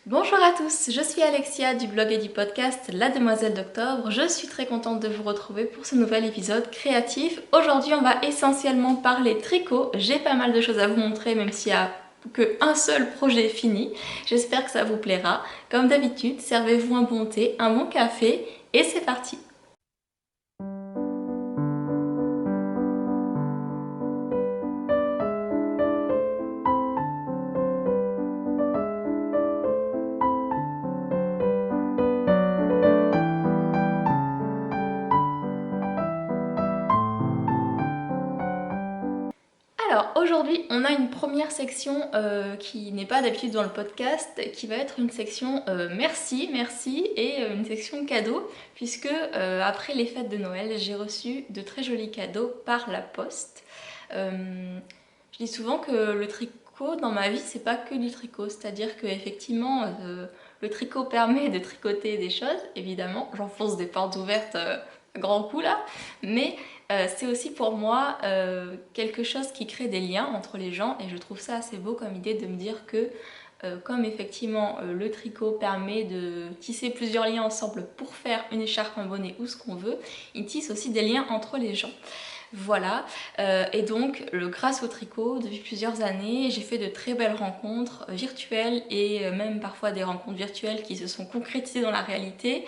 Bonjour à tous, je suis Alexia du blog et du podcast La Demoiselle d'Octobre. Je suis très contente de vous retrouver pour ce nouvel épisode créatif. Aujourd'hui, on va essentiellement parler tricot. J'ai pas mal de choses à vous montrer, même s'il n'y a qu'un seul projet fini. J'espère que ça vous plaira. Comme d'habitude, servez-vous un bon thé, un bon café et c'est parti! Alors aujourd'hui on a une première section qui n'est pas d'habitude dans le podcast, qui va être une section merci et une section cadeau, puisque après les fêtes de Noël j'ai reçu de très jolis cadeaux par la poste. Je dis souvent que le tricot dans ma vie c'est pas que du tricot, c'est-à-dire que effectivement le tricot permet de tricoter des choses, évidemment j'enfonce des portes ouvertes à grands coups là, mais c'est aussi pour moi quelque chose qui crée des liens entre les gens et je trouve ça assez beau comme idée de me dire que comme effectivement le tricot permet de tisser plusieurs liens ensemble pour faire une écharpe, un bonnet ou ce qu'on veut, il tisse aussi des liens entre les gens. Voilà, et donc grâce au tricot, depuis plusieurs années, j'ai fait de très belles rencontres virtuelles et même parfois des rencontres virtuelles qui se sont concrétisées dans la réalité,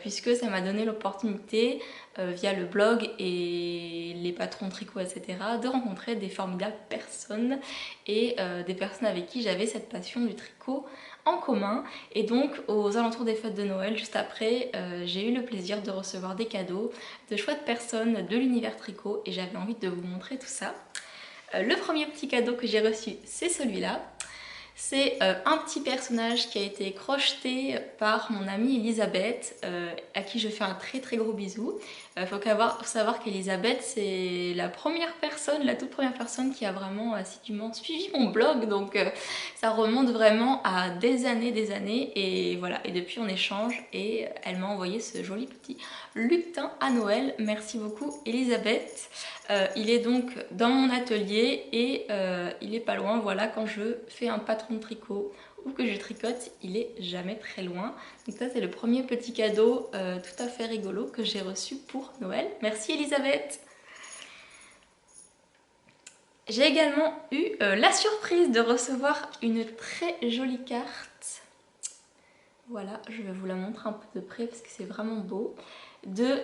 puisque ça m'a donné l'opportunité, via le blog et les patrons de tricot, etc., de rencontrer des formidables personnes et des personnes avec qui j'avais cette passion du tricot en commun. Et donc aux alentours des fêtes de Noël, juste après, j'ai eu le plaisir de recevoir des cadeaux de chouettes personnes de l'univers tricot et j'avais envie de vous montrer tout ça. Le premier petit cadeau que j'ai reçu, c'est celui-là. C'est un petit personnage qui a été crocheté par mon amie Elisabeth, à qui je fais un très gros bisou. Faut savoir qu'Elisabeth, c'est la première personne, la toute première personne qui a vraiment assidûment suivi mon blog, donc ça remonte vraiment à des années, et voilà. Et depuis on échange et elle m'a envoyé ce joli petit lutin à Noël. Merci beaucoup Elisabeth. Il est donc dans mon atelier et il est pas loin, voilà, quand je fais un patron de tricot ou que je tricote, il est jamais très loin. Donc ça c'est le premier petit cadeau tout à fait rigolo que j'ai reçu pour Noël. Merci Elisabeth. J'ai également eu la surprise de recevoir une très jolie carte. Voilà, je vais vous la montrer un peu de près parce que c'est vraiment beau. De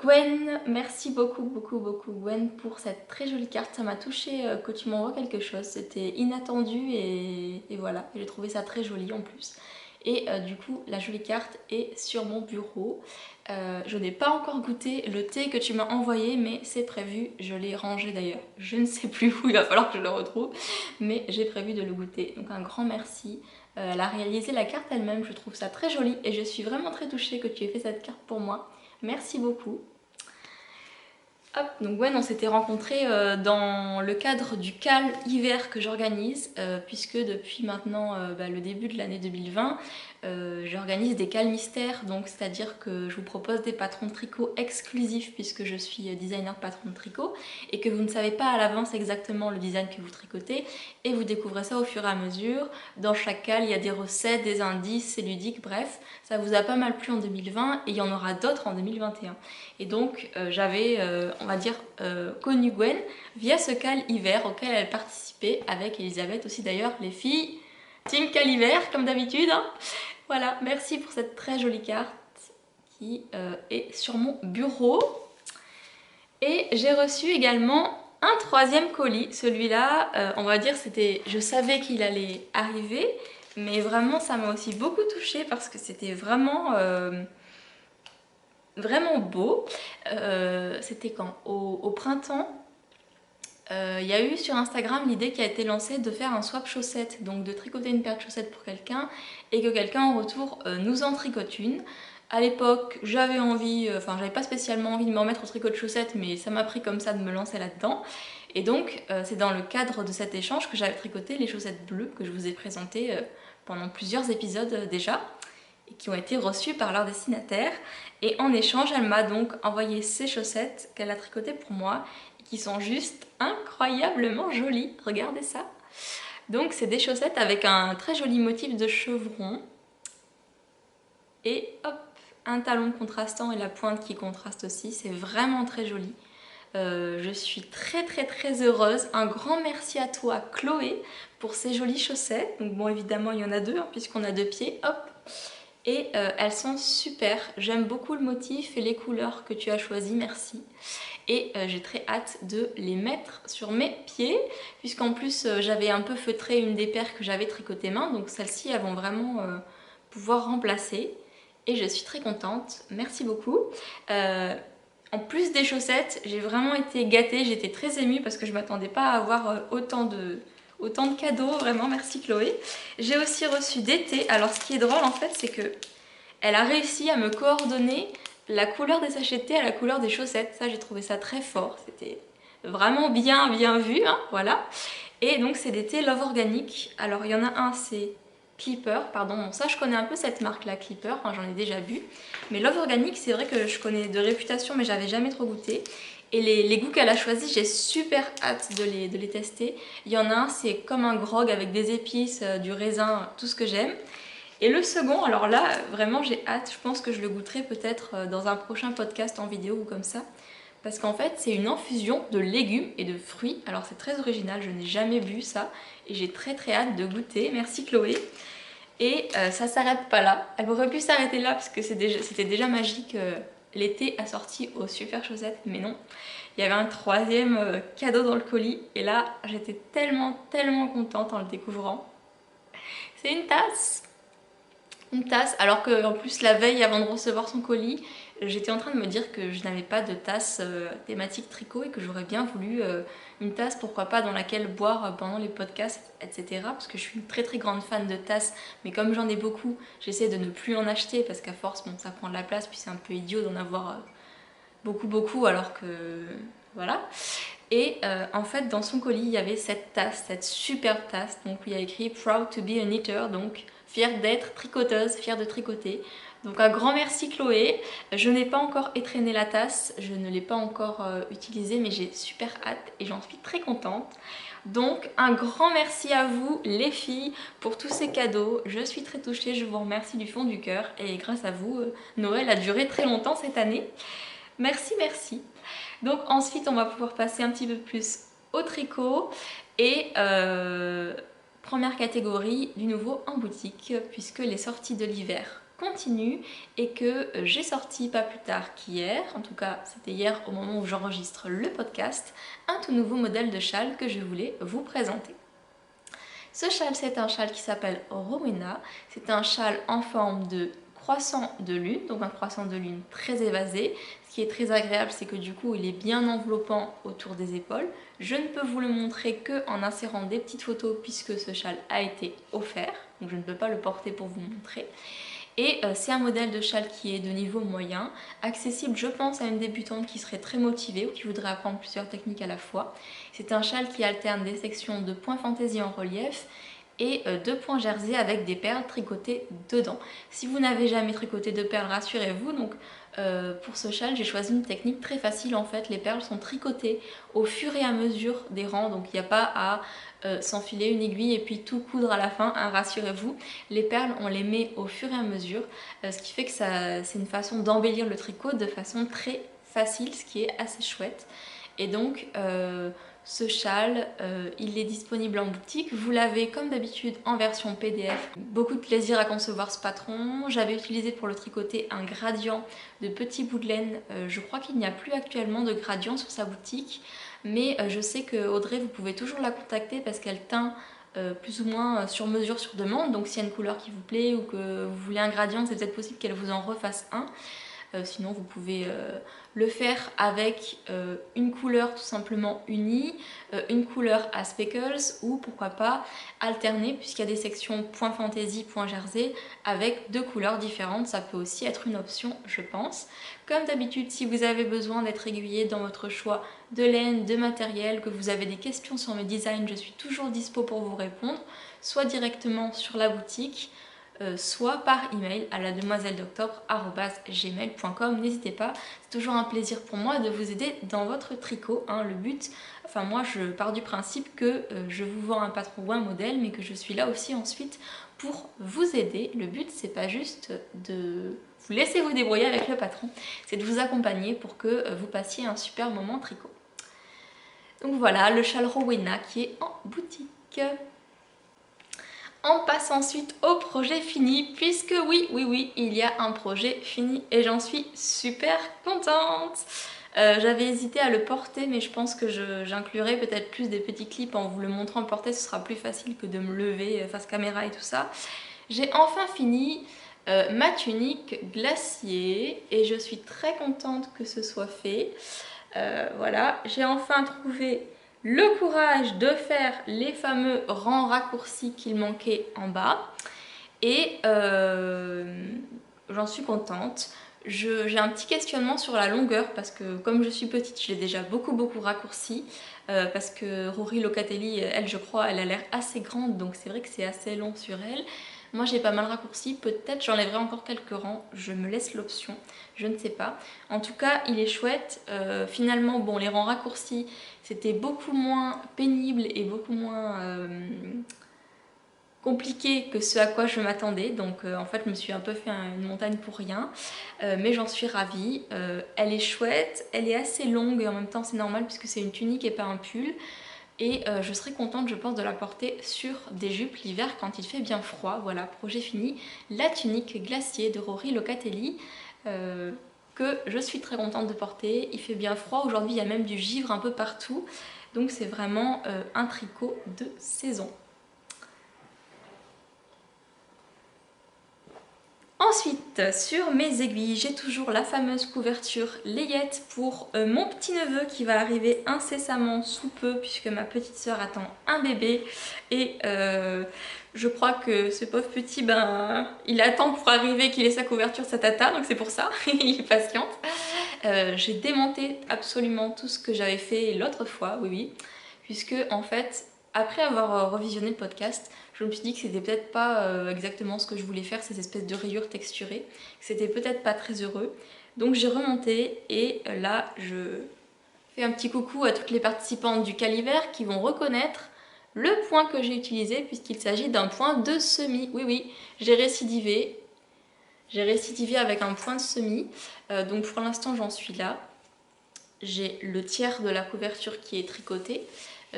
Gwen, merci beaucoup Gwen pour cette très jolie carte, ça m'a touchée que tu m'envoies quelque chose, c'était inattendu et voilà, j'ai trouvé ça très joli en plus. Et du coup la jolie carte est sur mon bureau. Je n'ai pas encore goûté le thé que tu m'as envoyé, mais c'est prévu, je l'ai rangé d'ailleurs, je ne sais plus où, il va falloir que je le retrouve, mais j'ai prévu de le goûter, donc un grand merci. Elle a réalisé la carte elle-même, je trouve ça très joli et je suis vraiment très touchée que tu aies fait cette carte pour moi. Merci beaucoup. Hop, donc Gwen, on s'était rencontrés dans le cadre du CAL hiver que j'organise, puisque depuis maintenant le début de l'année 2020, j'organise des CAL mystères, donc c'est-à-dire que je vous propose des patrons de tricot exclusifs puisque je suis designer patron de tricot et que vous ne savez pas à l'avance exactement le design que vous tricotez et vous découvrez ça au fur et à mesure. Dans chaque CAL, il y a des recettes, des indices, c'est ludique, bref, ça vous a pas mal plu en 2020 et il y en aura d'autres en 2021. Et donc j'avais, on va dire, connu Gwen via ce CAL hiver auquel elle participait avec Elisabeth aussi d'ailleurs, les filles. Team CAL hiver comme d'habitude, hein. Voilà, merci pour cette très jolie carte qui est sur mon bureau. Et j'ai reçu également un troisième colis. Celui-là, on va dire, c'était, je savais qu'il allait arriver, mais vraiment ça m'a aussi beaucoup touchée parce que c'était vraiment vraiment beau. C'était quand au printemps. Il y a eu sur Instagram l'idée qui a été lancée de faire un swap chaussettes, donc de tricoter une paire de chaussettes pour quelqu'un et que quelqu'un en retour nous en tricote une. À l'époque, j'avais envie, enfin j'avais pas spécialement envie de me remettre au tricot de chaussettes, mais ça m'a pris comme ça de me lancer là-dedans. Et donc c'est dans le cadre de cet échange que j'avais tricoté les chaussettes bleues que je vous ai présentées pendant plusieurs épisodes déjà et qui ont été reçues par leur destinataire. Et en échange, elle m'a donc envoyé ces chaussettes qu'elle a tricotées pour moi qui sont juste incroyablement jolies. Regardez ça. Donc c'est des chaussettes avec un très joli motif de chevron. Et hop, un talon contrastant et la pointe qui contraste aussi, c'est vraiment très joli. Je suis très heureuse. Un grand merci à toi Chloé pour ces jolies chaussettes. Donc bon, évidemment il y en a deux hein, puisqu'on a deux pieds, hop. Et elles sont super, j'aime beaucoup le motif et les couleurs que tu as choisies, merci. Et j'ai très hâte de les mettre sur mes pieds, puisqu'en plus j'avais un peu feutré une des paires que j'avais tricotées main, donc celles-ci elles vont vraiment pouvoir remplacer. Et je suis très contente, merci beaucoup. En plus des chaussettes, j'ai vraiment été gâtée, j'étais très émue parce que je m'attendais pas à avoir autant de cadeaux, vraiment merci Chloé. J'ai aussi reçu des thés. Alors ce qui est drôle en fait, c'est que elle a réussi à me coordonner la couleur des sachets de thé à la couleur des chaussettes. Ça, j'ai trouvé ça très fort, c'était vraiment bien vu, hein, voilà. Et donc c'est des thés Love Organic. Alors il y en a un, c'est Clipper, pardon, bon, ça je connais un peu cette marque là, Clipper, hein, j'en ai déjà vu. Mais Love Organic, c'est vrai que je connais de réputation mais j'avais jamais trop goûté. Et les goûts qu'elle a choisis, j'ai super hâte de les tester. Il y en a un, c'est comme un grog avec des épices, du raisin, tout ce que j'aime. Et le second, alors là, vraiment j'ai hâte, je pense que je le goûterai peut-être dans un prochain podcast en vidéo ou comme ça. Parce qu'en fait, c'est une infusion de légumes et de fruits. Alors c'est très original, je n'ai jamais vu ça. Et j'ai très hâte de goûter. Merci Chloé. Et ça s'arrête pas là. Elle aurait pu s'arrêter là parce que c'était déjà magique. L'été a sorti aux super chaussettes, mais non. Il y avait un troisième cadeau dans le colis. Et là, j'étais tellement contente en le découvrant. C'est une tasse. Une tasse, alors qu'en plus la veille avant de recevoir son colis, j'étais en train de me dire que je n'avais pas de tasse thématique tricot et que j'aurais bien voulu une tasse, pourquoi pas, dans laquelle boire pendant les podcasts, etc. Parce que je suis une très grande fan de tasses, mais comme j'en ai beaucoup, j'essaie de ne plus en acheter parce qu'à force, bon, ça prend de la place, puis c'est un peu idiot d'en avoir beaucoup, alors que voilà. Et en fait, dans son colis, il y avait cette tasse, cette superbe tasse, donc où il y a écrit Proud to be a knitter, donc fière d'être tricoteuse, fière de tricoter. Donc un grand merci Chloé. Je n'ai pas encore étrenné la tasse, je ne l'ai pas encore utilisée, mais j'ai super hâte et j'en suis très contente. Donc un grand merci à vous les filles pour tous ces cadeaux. Je suis très touchée, je vous remercie du fond du cœur et grâce à vous, Noël a duré très longtemps cette année. Merci. Donc ensuite on va pouvoir passer un petit peu plus au tricot et première catégorie du nouveau en boutique puisque les sorties de l'hiver continuent et que j'ai sorti pas plus tard qu'hier, en tout cas c'était hier au moment où j'enregistre le podcast, un tout nouveau modèle de châle que je voulais vous présenter. Ce châle, c'est un châle qui s'appelle Rowena, c'est un châle en forme de croissant de lune, donc un croissant de lune très évasé. Ce qui est très agréable, c'est que du coup il est bien enveloppant autour des épaules. Je ne peux vous le montrer que en insérant des petites photos puisque ce châle a été offert, donc je ne peux pas le porter pour vous montrer. Et c'est un modèle de châle qui est de niveau moyen, accessible je pense à une débutante qui serait très motivée ou qui voudrait apprendre plusieurs techniques à la fois. C'est un châle qui alterne des sections de points fantaisie en relief et de points jersey avec des perles tricotées dedans. Si vous n'avez jamais tricoté de perles, rassurez-vous, donc pour ce châle j'ai choisi une technique très facile en fait. Les perles sont tricotées au fur et à mesure des rangs, donc il n'y a pas à s'enfiler une aiguille et puis tout coudre à la fin, hein, rassurez-vous. Les perles on les met au fur et à mesure, ce qui fait que c'est une façon d'embellir le tricot de façon très facile, ce qui est assez chouette. Et donc ce châle, il est disponible en boutique. Vous l'avez comme d'habitude en version PDF. Beaucoup de plaisir à concevoir ce patron. J'avais utilisé pour le tricoter un gradient de petits bouts de laine. Je crois qu'il n'y a plus actuellement de gradient sur sa boutique. Mais je sais que Audrey, vous pouvez toujours la contacter parce qu'elle teint plus ou moins sur mesure, sur demande. Donc s'il y a une couleur qui vous plaît ou que vous voulez un gradient, c'est peut-être possible qu'elle vous en refasse un. Sinon vous pouvez le faire avec une couleur tout simplement unie, une couleur à speckles ou pourquoi pas alterner puisqu'il y a des sections point fantaisie, point jersey avec deux couleurs différentes, ça peut aussi être une option je pense. Comme d'habitude si vous avez besoin d'être aiguillé dans votre choix de laine, de matériel, que vous avez des questions sur mes designs, je suis toujours dispo pour vous répondre, soit directement sur la boutique, soit par email à lademoiselledoctobre@gmail.com. N'hésitez pas, c'est toujours un plaisir pour moi de vous aider dans votre tricot, hein. Le but, enfin moi je pars du principe que je vous vends un patron ou un modèle, mais que je suis là aussi ensuite pour vous aider. Le but c'est pas juste de vous laisser vous débrouiller avec le patron, c'est de vous accompagner pour que vous passiez un super moment tricot. Donc voilà, le châle Rowena qui est en boutique. On passe ensuite au projet fini, puisque oui, il y a un projet fini et j'en suis super contente. J'avais hésité à le porter, mais je pense que j'inclurai peut-être plus des petits clips en vous le montrant le porter, ce sera plus facile que de me lever face caméra et tout ça. J'ai enfin fini ma tunique glacier et je suis très contente que ce soit fait. Voilà, j'ai enfin trouvé le courage de faire les fameux rangs raccourcis qu'il manquait en bas et j'en suis contente. J'ai un petit questionnement sur la longueur parce que comme je suis petite, je l'ai déjà beaucoup raccourci parce que Rory Locatelli, elle je crois, elle a l'air assez grande, donc c'est vrai que c'est assez long sur elle. Moi j'ai pas mal raccourci, peut-être j'enlèverai encore quelques rangs, je me laisse l'option, je ne sais pas. En tout cas il est chouette, finalement bon les rangs raccourcis c'était beaucoup moins pénible et beaucoup moins compliqué que ce à quoi je m'attendais, donc en fait je me suis un peu fait une montagne pour rien, mais j'en suis ravie. Elle est chouette, elle est assez longue et en même temps c'est normal puisque c'est une tunique et pas un pull. Et je serais contente, je pense, de la porter sur des jupes l'hiver quand il fait bien froid. Voilà, projet fini. La tunique glacier de Rory Locatelli, que je suis très contente de porter. Il fait bien froid, aujourd'hui il y a même du givre un peu partout. Donc c'est vraiment un tricot de saison. Ensuite, sur mes aiguilles, j'ai toujours la fameuse couverture layette pour mon petit neveu qui va arriver incessamment sous peu puisque ma petite soeur attend un bébé et je crois que ce pauvre petit, ben, il attend pour arriver qu'il ait sa couverture, sa tata, donc c'est pour ça, il est patiente. J'ai démonté absolument tout ce que j'avais fait l'autre fois, oui, puisque en fait, après avoir revisionné le podcast, je me suis dit que c'était peut-être pas exactement ce que je voulais faire, ces espèces de rayures texturées, que c'était peut-être pas très heureux. Donc j'ai remonté et là je fais un petit coucou à toutes les participantes du Caliver qui vont reconnaître le point que j'ai utilisé puisqu'il s'agit d'un point de semis. Oui, j'ai récidivé. J'ai récidivé avec un point de semis. Donc pour l'instant j'en suis là. J'ai le tiers de la couverture qui est tricoté.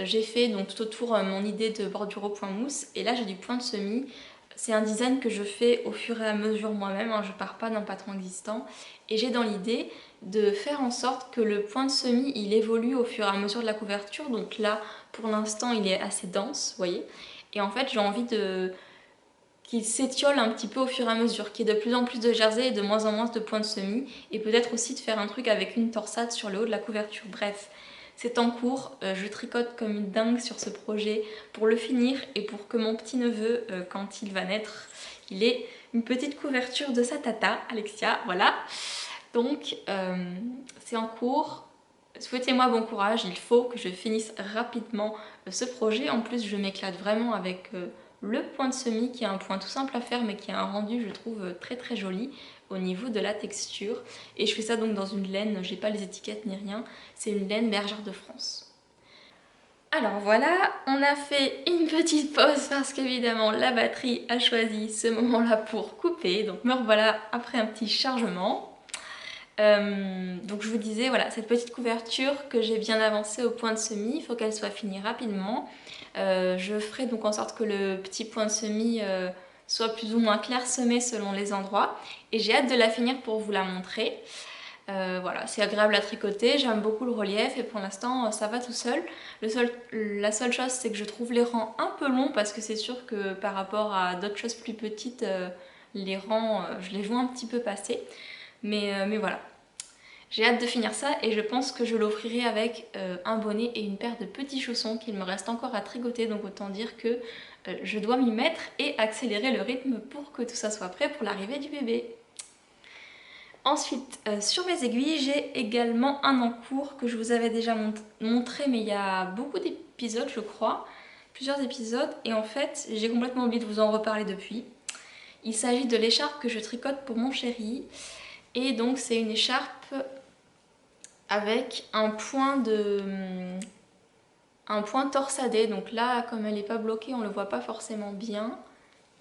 J'ai fait donc tout autour mon idée de bordure au point mousse et là j'ai du point de semis. C'est un design que je fais au fur et à mesure moi-même, hein, je pars pas d'un patron existant et j'ai dans l'idée de faire en sorte que le point de semis il évolue au fur et à mesure de la couverture. Donc là pour l'instant il est assez dense, vous voyez, et en fait j'ai envie qu'il s'étiole un petit peu au fur et à mesure, qu'il y ait de plus en plus de jersey et de moins en moins de points de semis, et peut-être aussi de faire un truc avec une torsade sur le haut de la couverture. Bref, c'est en cours, je tricote comme une dingue sur ce projet pour le finir et pour que mon petit neveu, quand il va naître, il ait une petite couverture de sa tata, Alexia, voilà. Donc c'est en cours, souhaitez-moi bon courage, il faut que je finisse rapidement ce projet. En plus je m'éclate vraiment avec le point de semis qui est un point tout simple à faire mais qui a un rendu je trouve très joli au niveau de la texture. Et je fais ça donc dans une laine, j'ai pas les étiquettes ni rien, c'est une laine bergère de France. Alors voilà, on a fait une petite pause parce qu'évidemment la batterie a choisi ce moment-là pour couper, donc me revoilà après un petit chargement. Donc je vous disais, voilà, cette petite couverture que j'ai bien avancée au point de semis, il faut qu'elle soit finie rapidement. Je ferai donc en sorte que le petit point de semis soit plus ou moins clairsemé selon les endroits et j'ai hâte de la finir pour vous la montrer. Voilà, c'est agréable à tricoter, j'aime beaucoup le relief et pour l'instant ça va tout seul. La seule chose c'est que je trouve les rangs un peu longs parce que c'est sûr que par rapport à d'autres choses plus petites, les rangs je les vois un petit peu passer. Mais voilà, j'ai hâte de finir ça et je pense que je l'offrirai avec un bonnet et une paire de petits chaussons qu'il me reste encore à tricoter, donc autant dire que je dois m'y mettre et accélérer le rythme pour que tout ça soit prêt pour l'arrivée du bébé. Ensuite, sur mes aiguilles, j'ai également un en cours que je vous avais déjà montré, mais il y a beaucoup d'épisodes, je crois, plusieurs épisodes, et en fait, j'ai complètement oublié de vous en reparler depuis. Il s'agit de l'écharpe que je tricote pour mon chéri. Et donc c'est une écharpe avec un point torsadé. Donc là, comme elle n'est pas bloquée, on ne le voit pas forcément bien.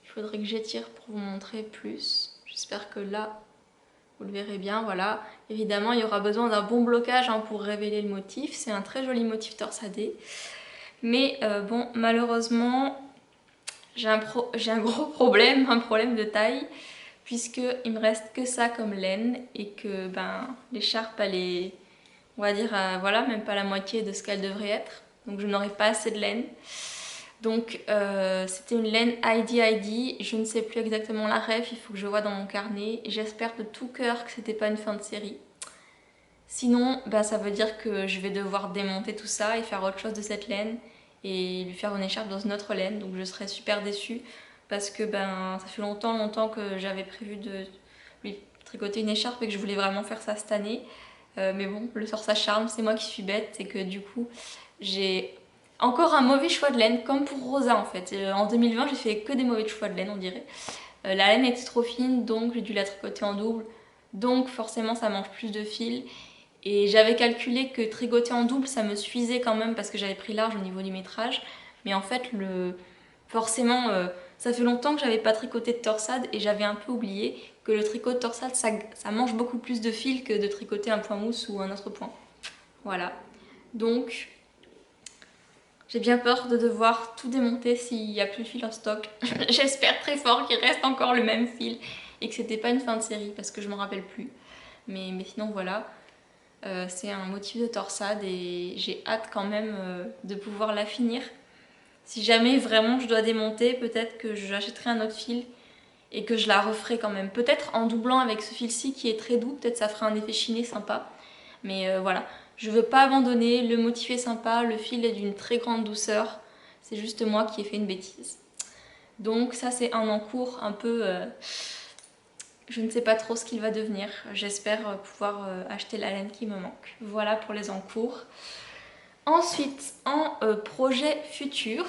Il faudrait que j'étire pour vous montrer plus. J'espère que là, vous le verrez bien. Voilà. Évidemment, il y aura besoin d'un bon blocage pour révéler le motif. C'est un très joli motif torsadé. Mais bon, malheureusement, j'ai un gros problème, un problème de taille. Puisqu'il me reste que ça comme laine. Et que l'écharpe, elle est, on va dire, voilà, même pas la moitié de ce qu'elle devrait être. Donc je n'aurai pas assez de laine. Donc c'était une laine Heidi, je ne sais plus exactement la ref, il faut que je vois dans mon carnet. J'espère de tout cœur que c'était pas une fin de série. Sinon, ça veut dire que je vais devoir démonter tout ça et faire autre chose de cette laine et lui faire une écharpe dans une autre laine. Donc je serais super déçue parce que ça fait longtemps que j'avais prévu de lui tricoter une écharpe et que je voulais vraiment faire ça cette année. Mais bon, le sort s'acharne, c'est moi qui suis bête et que du coup j'ai encore un mauvais choix de laine, comme pour Rosa en fait. En 2020, j'ai fait que des mauvais choix de laine, on dirait. La laine était trop fine, donc j'ai dû la tricoter en double. Donc forcément, ça mange plus de fil. Et j'avais calculé que tricoter en double, ça me suffisait quand même parce que j'avais pris large au niveau du métrage. Mais en fait, forcément, ça fait longtemps que j'avais pas tricoté de torsade et j'avais un peu oublié que le tricot de torsade, ça mange beaucoup plus de fil que de tricoter un point mousse ou un autre point. Voilà. Donc, j'ai bien peur de devoir tout démonter s'il n'y a plus de fil en stock. J'espère très fort qu'il reste encore le même fil et que c'était pas une fin de série parce que je m'en rappelle plus. Mais sinon voilà, c'est un motif de torsade et j'ai hâte quand même de pouvoir la finir. Si jamais vraiment je dois démonter, peut-être que j'achèterai un autre fil et que je la referai quand même. Peut-être en doublant avec ce fil-ci qui est très doux, peut-être ça fera un effet chiné sympa. Mais voilà. Je veux pas abandonner, le motif est sympa, le fil est d'une très grande douceur. C'est juste moi qui ai fait une bêtise. Donc ça c'est un encours un peu... je ne sais pas trop ce qu'il va devenir. J'espère pouvoir acheter la laine qui me manque. Voilà pour les encours. Ensuite, en projet futur,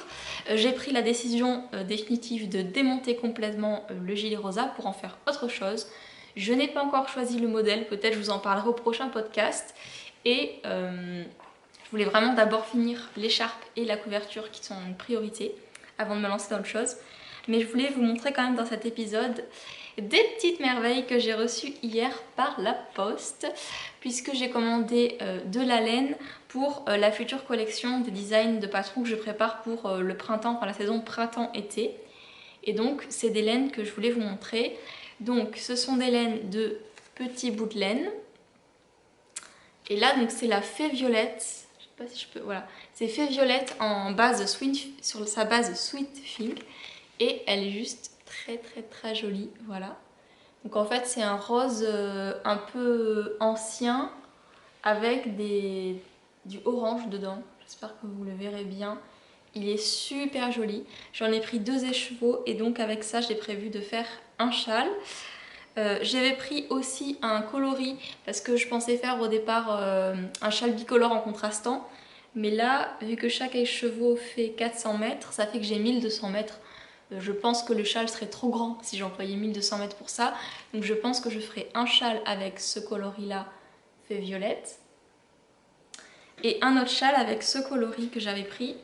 j'ai pris la décision définitive de démonter complètement le gilet rosa pour en faire autre chose. Je n'ai pas encore choisi le modèle, peut-être je vous en parlerai au prochain podcast. Et je voulais vraiment d'abord finir l'écharpe et la couverture qui sont une priorité avant de me lancer dans autre chose. Mais je voulais vous montrer quand même dans cet épisode des petites merveilles que j'ai reçues hier par la poste, puisque j'ai commandé de la laine pour la future collection des designs de patrons que je prépare pour le printemps, enfin la saison printemps-été. Et donc c'est des laines que je voulais vous montrer. Donc ce sont des laines de petits bouts de laine. Et là donc c'est la fée violette, je sais pas si je peux, voilà, c'est fée violette en base sur sa base Sweet Fig et elle est juste très jolie, voilà. Donc en fait c'est un rose un peu ancien avec du orange dedans, j'espère que vous le verrez bien. Il est super joli, j'en ai pris 2 écheveaux et donc avec ça j'ai prévu de faire un châle. J'avais pris aussi un coloris parce que je pensais faire au départ un châle bicolore en contrastant. Mais là, vu que chaque écheveau fait 400 mètres, ça fait que j'ai 1200 mètres. Je pense que le châle serait trop grand si j'employais 1200 mètres pour ça. Donc je pense que je ferai un châle avec ce coloris-là, fait violette. Et un autre châle avec ce coloris que j'avais pris,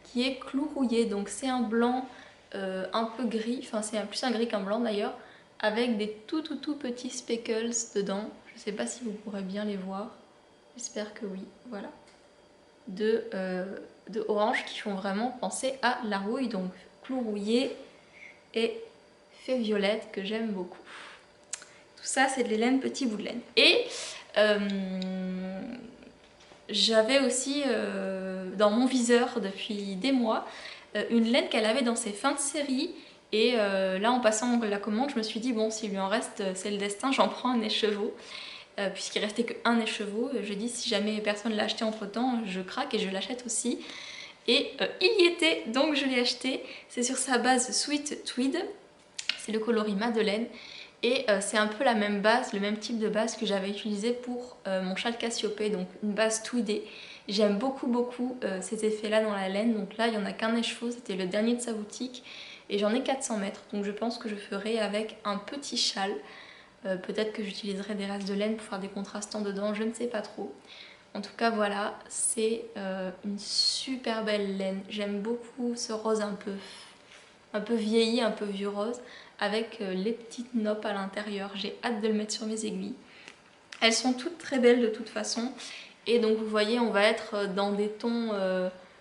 qui est clou rouillé. Donc c'est un blanc un peu gris, enfin c'est plus un gris qu'un blanc d'ailleurs, avec des tout petits speckles dedans. Je ne sais pas si vous pourrez bien les voir. J'espère que oui, voilà. De orange qui font vraiment penser à la rouille. Donc clou rouillé et fée violette que j'aime beaucoup. Tout ça c'est de l'Hélène Petit Bout de Laine. Et j'avais aussi dans mon viseur depuis des mois une laine qu'elle avait dans ses fins de série. Et là en passant la commande je me suis dit bon s'il lui en reste c'est le destin, j'en prends un écheveau. Puisqu'il restait qu'un écheveau, je dis si jamais personne l'a acheté entre temps, je craque et je l'achète aussi. Et il y était, donc je l'ai acheté. C'est sur sa base Sweet Tweed, c'est le coloris Madeleine. Et c'est un peu la même base, le même type de base que j'avais utilisé pour mon châle Cassiopée, donc une base tweedée. J'aime beaucoup ces effets là dans la laine, donc là il n'y en a qu'un écheveau, c'était le dernier de sa boutique. et j'en ai 400 mètres, donc je pense que je ferai avec un petit châle. Peut-être que j'utiliserai des restes de laine pour faire des contrastants dedans, je ne sais pas trop. En tout cas voilà, c'est une super belle laine. J'aime beaucoup ce rose un peu vieilli, un peu vieux rose, avec les petites noppes à l'intérieur. J'ai hâte de le mettre sur mes aiguilles. Elles sont toutes très belles de toute façon. Et donc vous voyez, on va être dans des tons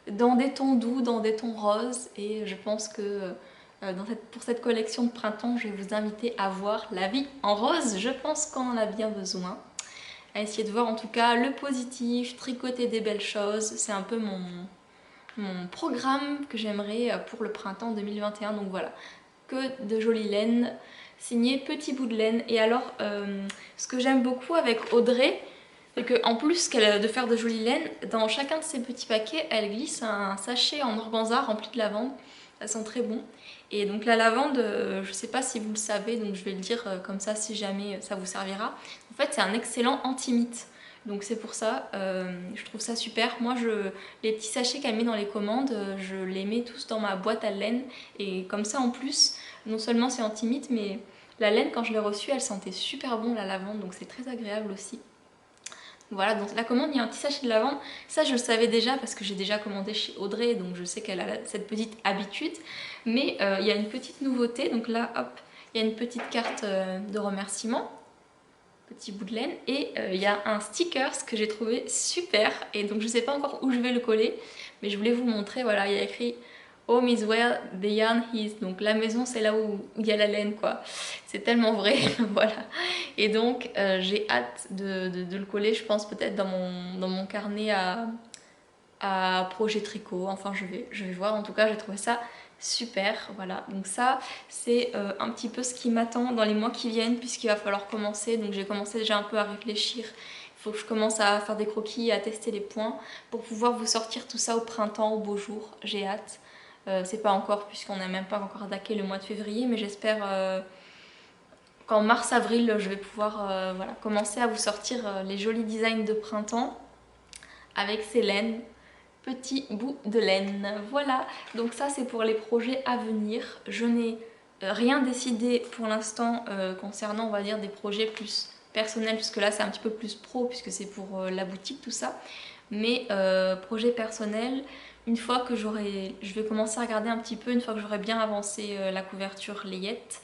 doux, dans des tons roses. Et je pense que pour cette collection de printemps, je vais vous inviter à voir la vie en rose. Je pense qu'on en a bien besoin. À essayer de voir en tout cas le positif, tricoter des belles choses. C'est un peu mon programme que j'aimerais pour le printemps 2021. Donc voilà, que de jolies laines, signé Petit Bout de Laine. Et alors, ce que j'aime beaucoup avec Audrey, c'est qu'en plus de faire de jolies laines, dans chacun de ces petits paquets, elle glisse un sachet en organza rempli de lavande. Ça sent très bon. Et donc la lavande, je ne sais pas si vous le savez, donc je vais le dire comme ça si jamais ça vous servira. En fait, c'est un excellent anti-mite. Donc c'est pour ça, je trouve ça super. Moi, les petits sachets qu'elle met dans les commandes, je les mets tous dans ma boîte à laine. Et comme ça, en plus, non seulement c'est anti-mite, mais la laine, quand je l'ai reçue, elle sentait super bon la lavande. Donc c'est très agréable aussi. Voilà, dans la commande, il y a un petit sachet de lavande. Ça, je le savais déjà parce que j'ai déjà commandé chez Audrey, donc je sais qu'elle a cette petite habitude. Mais il y a une petite nouveauté. Donc là, hop, il y a une petite carte de remerciement. Petit bout de laine. Et il y a un sticker que j'ai trouvé super. Et donc, je ne sais pas encore où je vais le coller. Mais je voulais vous montrer. Voilà, il y a écrit Home is where the yarn is. Donc la maison, c'est là où il y a la laine, quoi. C'est tellement vrai. Voilà. Et donc j'ai hâte de le coller, je pense peut-être dans mon carnet à projet tricot. Enfin je vais voir, en tout cas j'ai trouvé ça super. Voilà, donc ça c'est un petit peu ce qui m'attend dans les mois qui viennent, puisqu'il va falloir commencer. Donc j'ai commencé déjà un peu à réfléchir. Il faut que je commence à faire des croquis, à tester les points pour pouvoir vous sortir tout ça au printemps, au beau jour. J'ai hâte. C'est pas encore, puisqu'on n'a même pas encore attaqué le mois de février, mais j'espère qu'en mars-avril, je vais pouvoir voilà, commencer à vous sortir les jolis designs de printemps avec ces laines, petits bouts de laine. Voilà, donc ça c'est pour les projets à venir. Je n'ai rien décidé pour l'instant concernant, on va dire, des projets plus personnels, puisque là c'est un petit peu plus pro, puisque c'est pour la boutique, tout ça. Mais projet personnel, une fois que je vais commencer à regarder un petit peu, une fois que j'aurai bien avancé la couverture layette,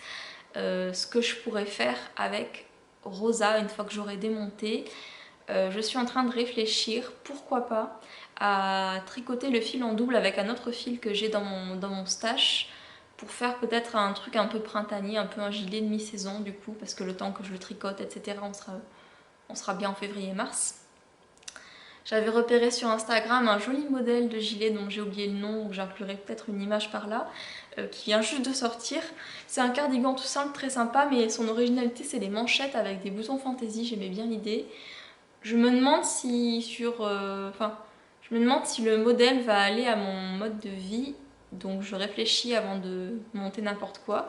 ce que je pourrais faire avec Rosa une fois que j'aurai démonté. Je suis en train de réfléchir, pourquoi pas, à tricoter le fil en double avec un autre fil que j'ai dans mon stash pour faire peut-être un truc un peu printanier, un peu un gilet de mi-saison du coup, parce que le temps que je le tricote, etc., on sera bien en février-mars. J'avais repéré sur Instagram un joli modèle de gilet dont j'ai oublié le nom, donc j'inclurai peut-être une image par là, qui vient juste de sortir. C'est un cardigan tout simple, très sympa, mais son originalité c'est les manchettes avec des boutons fantaisie, j'aimais bien l'idée. Je me demande si je me demande si le modèle va aller à mon mode de vie, donc je réfléchis avant de monter n'importe quoi.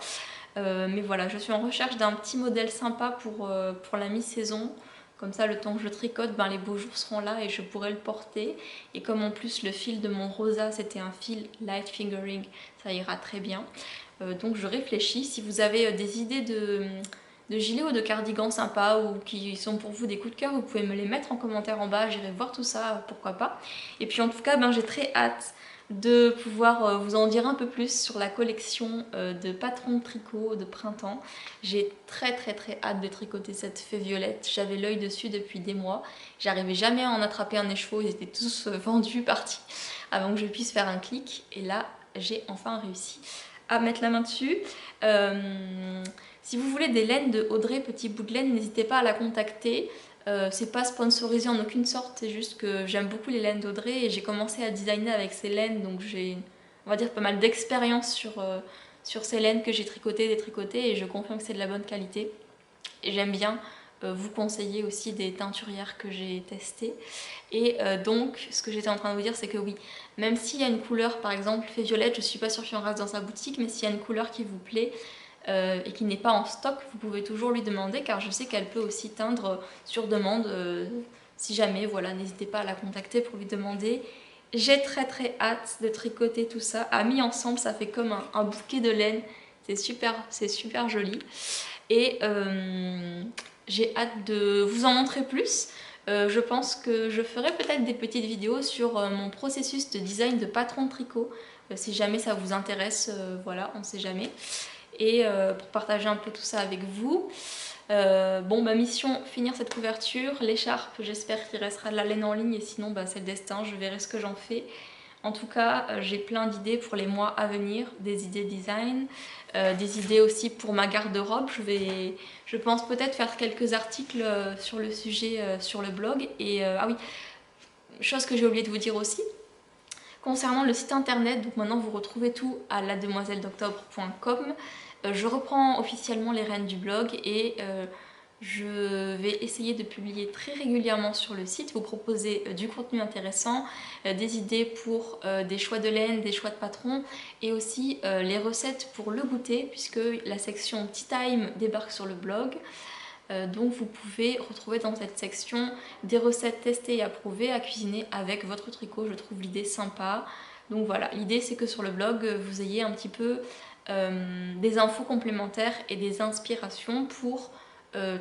Mais voilà, je suis en recherche d'un petit modèle sympa pour la mi-saison. Comme ça, le temps que je tricote, ben, les beaux jours seront là et je pourrai le porter. Et comme en plus le fil de mon Rosa, c'était un fil light fingering, ça ira très bien. Donc je réfléchis. Si vous avez des idées de gilets ou de cardigans sympas ou qui sont pour vous des coups de cœur, vous pouvez me les mettre en commentaire en bas. J'irai voir tout ça, pourquoi pas. Et puis en tout cas, ben, j'ai très hâte de pouvoir vous en dire un peu plus sur la collection de patrons de tricot de printemps. J'ai très hâte de tricoter cette fée violette. J'avais l'œil dessus depuis des mois. J'arrivais jamais à en attraper un écheveau, ils étaient tous vendus, partis, avant que je puisse faire un clic. Et là, j'ai enfin réussi à mettre la main dessus. Si vous voulez des laines de Audrey Petit Bout de Laine, n'hésitez pas à la contacter. C'est pas sponsorisé en aucune sorte, c'est juste que j'aime beaucoup les laines d'Audrey et j'ai commencé à designer avec ces laines, donc j'ai, on va dire, pas mal d'expérience sur ces laines que j'ai tricotées, détricotées, et je confirme que c'est de la bonne qualité. Et j'aime bien vous conseiller aussi des teinturières que j'ai testées. Et donc, ce que j'étais en train de vous dire, c'est que oui, même s'il y a une couleur, par exemple, fée violette, je suis pas sûre qu'il en reste dans sa boutique, mais s'il y a une couleur qui vous plaît, et qui n'est pas en stock, vous pouvez toujours lui demander, car je sais qu'elle peut aussi teindre sur demande. Si jamais, voilà, n'hésitez pas à la contacter pour lui demander. J'ai très hâte de tricoter tout ça. À mis ensemble, ça fait comme un bouquet de laine. C'est super joli. Et j'ai hâte de vous en montrer plus. Je pense que je ferai peut-être des petites vidéos sur mon processus de design de patron de tricot. Si jamais ça vous intéresse, voilà, on sait jamais. Et pour partager un peu tout ça avec vous. Bon, ma mission, finir cette couverture. L'écharpe, j'espère qu'il restera de la laine en ligne, et sinon bah, c'est le destin, je verrai ce que j'en fais. En tout cas, j'ai plein d'idées pour les mois à venir, des idées design, des idées aussi pour ma garde-robe. Je pense peut-être faire quelques articles sur le sujet sur le blog. Et ah oui, chose que j'ai oublié de vous dire aussi, concernant le site internet, donc maintenant vous retrouvez tout à lademoiselledoctobre.com. Je reprends officiellement les rênes du blog et je vais essayer de publier très régulièrement sur le site, vous proposer du contenu intéressant, des idées pour des choix de laine, des choix de patron et aussi les recettes pour le goûter puisque la section Tea Time débarque sur le blog. Donc vous pouvez retrouver dans cette section des recettes testées et approuvées à cuisiner avec votre tricot. Je trouve l'idée sympa. Donc voilà, l'idée c'est que sur le blog vous ayez un petit peu des infos complémentaires et des inspirations pour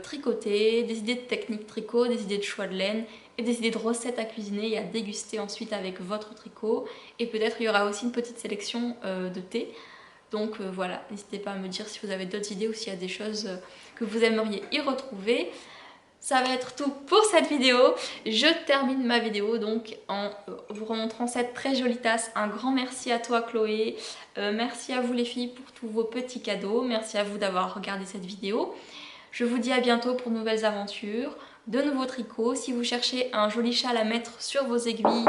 tricoter, des idées de technique tricot, des idées de choix de laine et des idées de recettes à cuisiner et à déguster ensuite avec votre tricot. Et peut-être il y aura aussi une petite sélection de thé. Donc voilà, n'hésitez pas à me dire si vous avez d'autres idées ou s'il y a des choses que vous aimeriez y retrouver. Ça va être tout pour cette vidéo. Je termine ma vidéo donc en vous remontrant cette très jolie tasse. Un grand merci à toi Chloé. Merci à vous les filles pour tous vos petits cadeaux. Merci à vous d'avoir regardé cette vidéo. Je vous dis à bientôt pour de nouvelles aventures, de nouveaux tricots. Si vous cherchez un joli châle à mettre sur vos aiguilles,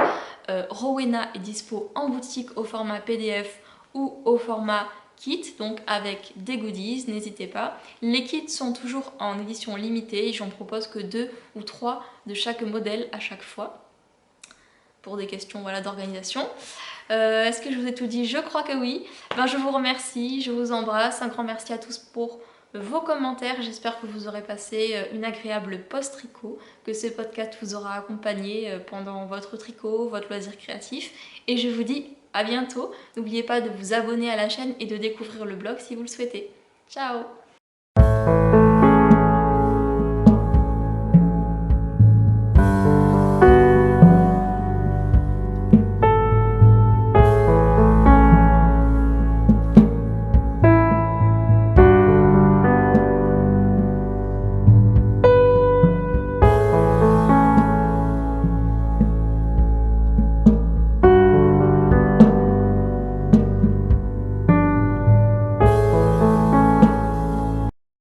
Rowena est dispo en boutique au format PDF ou au format kit, donc avec des goodies, n'hésitez pas. Les kits sont toujours en édition limitée, j'en propose que 2 ou 3 de chaque modèle à chaque fois, pour des questions voilà, d'organisation. Est-ce que je vous ai tout dit? Je crois que oui. Ben, je vous remercie, je vous embrasse, un grand merci à tous pour vos commentaires. J'espère que vous aurez passé une agréable post-tricot, que ce podcast vous aura accompagné pendant votre tricot, votre loisir créatif. Et je vous dis à bientôt. N'oubliez pas de vous abonner à la chaîne et de découvrir le blog si vous le souhaitez. Ciao!